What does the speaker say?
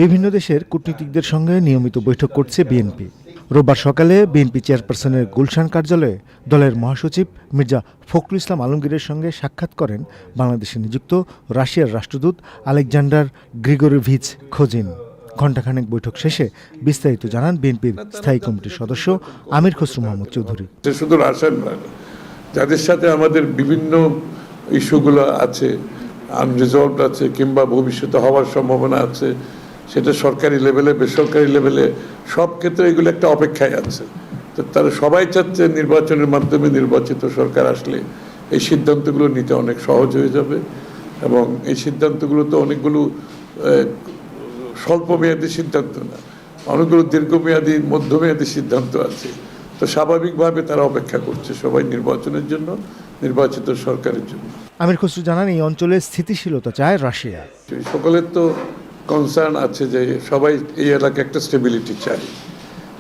বিভিন্ন দেশের কূটনীতিকদের সঙ্গে নিয়মিত বৈঠক করছে বিএনপি। রোববার সকালে বিএনপি চেয়ারপারসনের গুলশান কার্যালয়ে দলের মহাসচিব মির্জা ফখরুল ইসলাম আলমগীরের সঙ্গে সাক্ষাৎ করেন বাংলাদেশে নিযুক্ত রাশিয়ার রাষ্ট্রদূত আলেকজান্ডার গ্রিগোরভিচ খোজিন। ঘণ্টাখানেক বৈঠক শেষে বিস্তারিত জানান বিএনপির স্থায়ী কমিটির সদস্য আমির খসরু মোহাম্মদ চৌধুরী। শুধু রাশিয়ান নয়, যাদের সাথে আমাদের বিভিন্ন ইস্যুগুলো আছে, আনরিজলভড আছে কিংবা ভবিষ্যতে হওয়ার সম্ভাবনা আছে, সেটা সরকারি লেভেলে বেসরকারি লেভেলে সব ক্ষেত্রে এগুলো একটা অপেক্ষায় আছে। তো তারা সবাই চাচ্ছে নির্বাচনের মাধ্যমে নির্বাচিত সরকার আসলে এই সিদ্ধান্তগুলো নিতে অনেক সহজ হয়ে যাবে এবং এই সিদ্ধান্তগুলো তো অনেকগুলো স্বল্পমেয়াদী সিদ্ধান্ত না, অনেকগুলো দীর্ঘমেয়াদী মধ্যমেয়াদী সিদ্ধান্ত আছে। তো স্বাভাবিকভাবে তারা অপেক্ষা করছে সবাই নির্বাচনের জন্য, নির্বাচিত সরকারের জন্য। আমির খসরু জানান, এই অঞ্চলে স্থিতিশীলতা চায় রাশিয়া। সকলের তো কনসার্ন আছে যে সবাই এই এলাকায় একটা স্টেবিলিটি চায়।